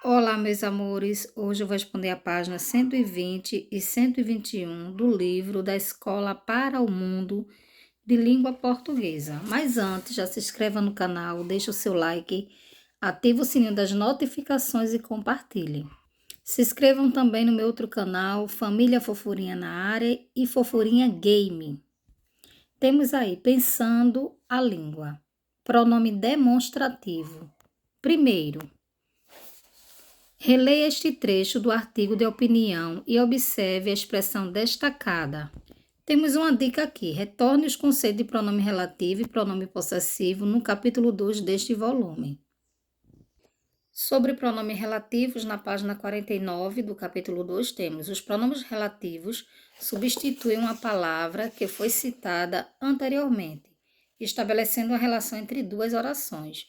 Olá, meus amores. Hoje eu vou responder a página 120 e 121 do livro da Escola para o Mundo de Língua Portuguesa. Mas antes, já se inscreva no canal, deixe o seu like, ative o sininho das notificações e compartilhe. Se inscrevam também no meu outro canal, Família Fofurinha na Área e Fofurinha Game. Temos aí Pensando a Língua. Pronome demonstrativo. Primeiro, releia este trecho do artigo de opinião e observe a expressão destacada. Temos uma dica aqui: retorne os conceitos de pronome relativo e pronome possessivo no capítulo 2 deste volume. Sobre pronomes relativos, na página 49 do capítulo 2, temos os pronomes relativos substituem uma palavra que foi citada anteriormente, estabelecendo uma relação entre duas orações.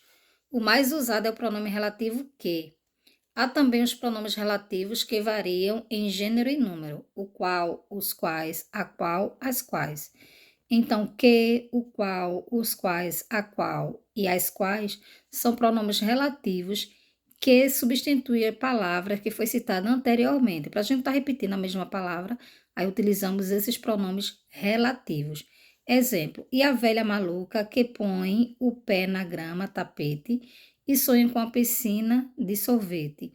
O mais usado é o pronome relativo que. Há também os pronomes relativos que variam em gênero e número, o qual, os quais, a qual, as quais. Então, que, o qual, os quais, a qual e as quais são pronomes relativos que substituem a palavra que foi citada anteriormente. Para a gente estar repetindo a mesma palavra, aí utilizamos esses pronomes relativos. Exemplo, e a velha maluca que põe o pé na grama, tapete, e sonha com a piscina de sorvete.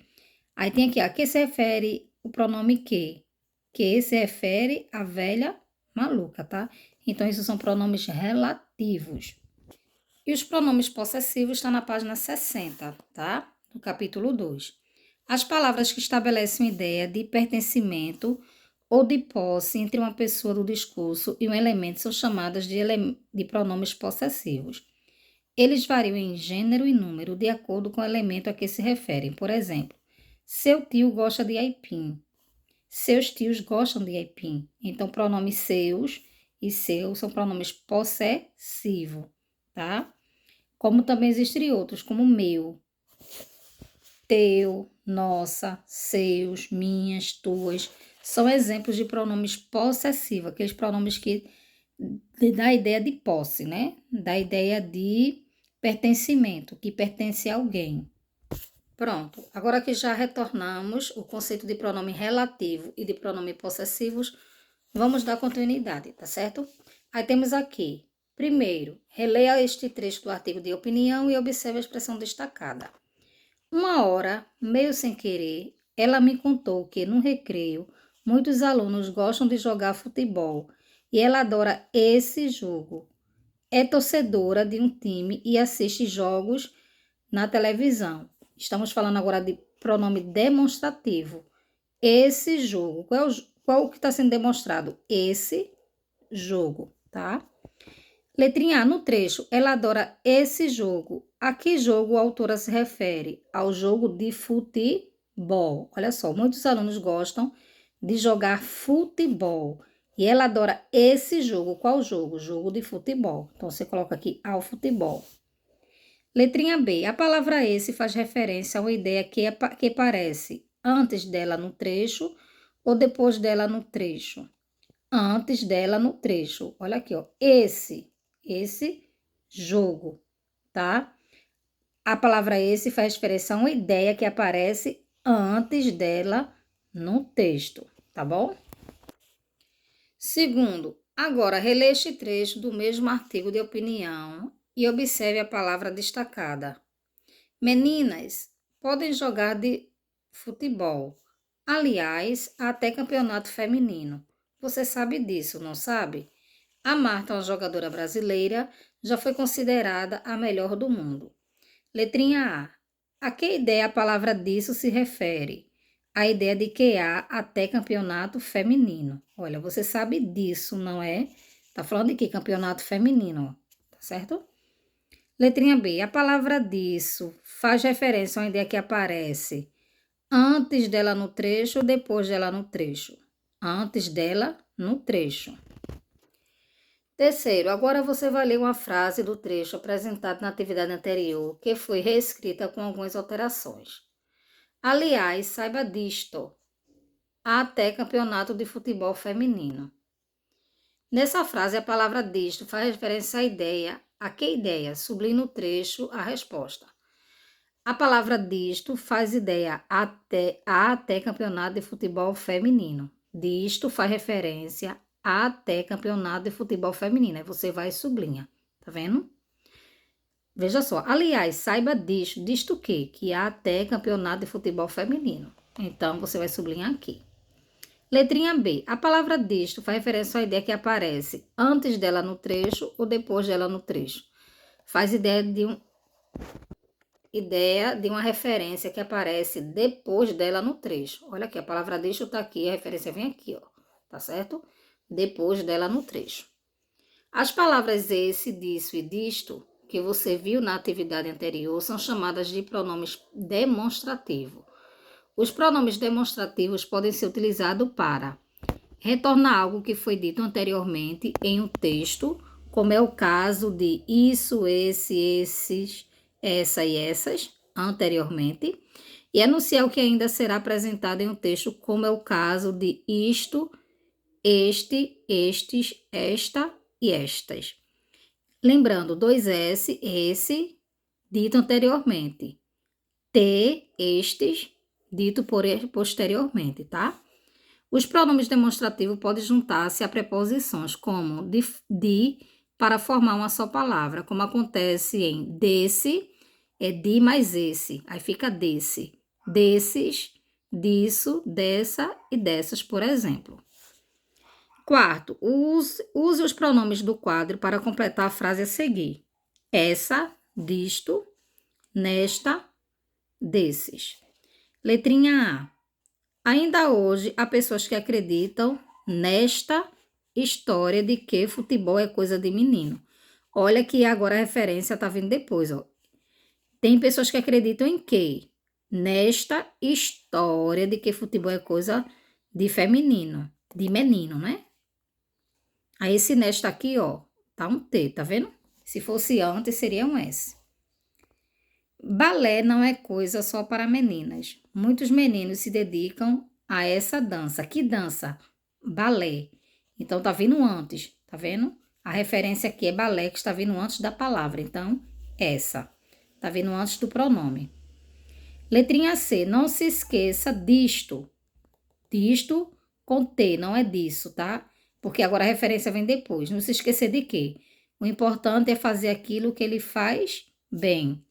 Aí tem aqui, a que se refere o pronome que? Que se refere à velha maluca, tá? Então, esses são pronomes relativos. E os pronomes possessivos estão na página 60, tá? No capítulo 2. As palavras que estabelecem ideia de pertencimento ou de posse entre uma pessoa do discurso e um elemento são chamadas de pronomes possessivos. Eles variam em gênero e número de acordo com o elemento a que se referem. Por exemplo, seu tio gosta de aipim. Seus tios gostam de aipim. Então, pronomes seus e seu são pronomes possessivos, tá? Como também existem outros, como meu, teu, nossa, seus, minhas, tuas. São exemplos de pronomes possessivos, aqueles pronomes que dá a ideia de posse, né? Dá a ideia de pertencimento, que pertence a alguém. Pronto, agora que já retornamos o conceito de pronome relativo e de pronome possessivos, vamos dar continuidade, tá certo? Aí temos aqui, primeiro, releia este trecho do artigo de opinião e observe a expressão destacada. Uma hora, meio sem querer, ela me contou que, no recreio, muitos alunos gostam de jogar futebol e ela adora esse jogo. É torcedora de um time e assiste jogos na televisão. Estamos falando agora de pronome demonstrativo. Esse jogo. Qual o que está sendo demonstrado? Esse jogo, tá? Letrinha A, no trecho, ela adora esse jogo. A que jogo a autora se refere? Ao jogo de futebol. Olha só, muitos alunos gostam de jogar futebol. E ela adora esse jogo. Qual jogo? Jogo de futebol. Então, você coloca aqui ao futebol. Letrinha B. A palavra esse faz referência a uma ideia que aparece antes dela no trecho ou depois dela no trecho. Antes dela no trecho. Olha aqui, ó. Esse jogo, tá? A palavra esse faz referência a uma ideia que aparece antes dela no texto, tá bom? Segundo, agora releia este trecho do mesmo artigo de opinião e observe a palavra destacada. Meninas podem jogar de futebol. Aliás, há até campeonato feminino. Você sabe disso, não sabe? A Marta, uma jogadora brasileira, já foi considerada a melhor do mundo. Letrinha A. A que ideia a palavra disso se refere? A ideia de que há até campeonato feminino. Olha, você sabe disso, não é? Tá falando de que campeonato feminino, tá certo? Letrinha B. A palavra disso faz referência a uma ideia que aparece antes dela no trecho ou depois dela no trecho? Antes dela no trecho. Terceiro, agora você vai ler uma frase do trecho apresentado na atividade anterior, que foi reescrita com algumas alterações. Aliás, saiba disto. Há até campeonato de futebol feminino. Nessa frase, a palavra disto faz referência à ideia. A que ideia? Sublinhe no trecho a resposta. A palavra disto faz ideia até campeonato de futebol feminino. Disto faz referência até campeonato de futebol feminino. Aí você vai e sublinha, tá vendo? Veja só, aliás, saiba disto. Disto o quê? Que há até campeonato de futebol feminino. Então, você vai sublinhar aqui. Letrinha B. A palavra disto faz referência à ideia que aparece antes dela no trecho ou depois dela no trecho. Faz ideia de uma referência que aparece depois dela no trecho. Olha aqui, a palavra disto tá aqui, a referência vem aqui, ó. Tá certo? Depois dela no trecho. As palavras esse, disso e disto, que você viu na atividade anterior, são chamadas de pronomes demonstrativos. Os pronomes demonstrativos podem ser utilizados para retornar algo que foi dito anteriormente em um texto, como é o caso de isso, esse, esses, essa e essas, anteriormente, e anunciar o que ainda será apresentado em um texto, como é o caso de isto, este, estes, esta e estas. Lembrando, 2S, esse, dito anteriormente. T, estes, dito posteriormente, tá? Os pronomes demonstrativos podem juntar-se a preposições como de para formar uma só palavra, como acontece em desse, é de mais esse, aí fica desse, desses, disso, dessa e dessas, por exemplo. Quarto, use os pronomes do quadro para completar a frase a seguir. Essa, disto, nesta, desses. Letrinha A. Ainda hoje, há pessoas que acreditam nesta história de que futebol é coisa de menino. Olha que agora a referência tá vindo depois, ó. Tem pessoas que acreditam em quê? Nesta história de que futebol é coisa de feminino, de menino, né? Aí esse nesta aqui, ó, tá um T, tá vendo? Se fosse antes, seria um S. Balé não é coisa só para meninas. Muitos meninos se dedicam a essa dança. Que dança? Balé. Então, tá vindo antes, tá vendo? A referência aqui é balé, que está vindo antes da palavra. Então, essa. Tá vindo antes do pronome. Letrinha C. Não se esqueça disto. Disto com T, não é disso, tá? Porque agora a referência vem depois. Não se esquecer de quê? O importante é fazer aquilo que ele faz bem.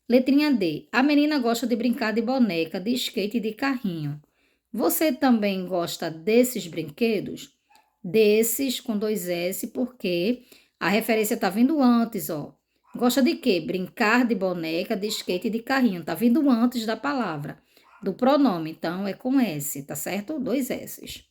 Letrinha D. A menina gosta de brincar de boneca, de skate e de carrinho. Você também gosta desses brinquedos? Desses com 2S, porque a referência tá vindo antes, ó. Gosta de quê? Brincar de boneca, de skate e de carrinho. Tá vindo antes da palavra, do pronome. Então, é com S, tá certo? 2 S's.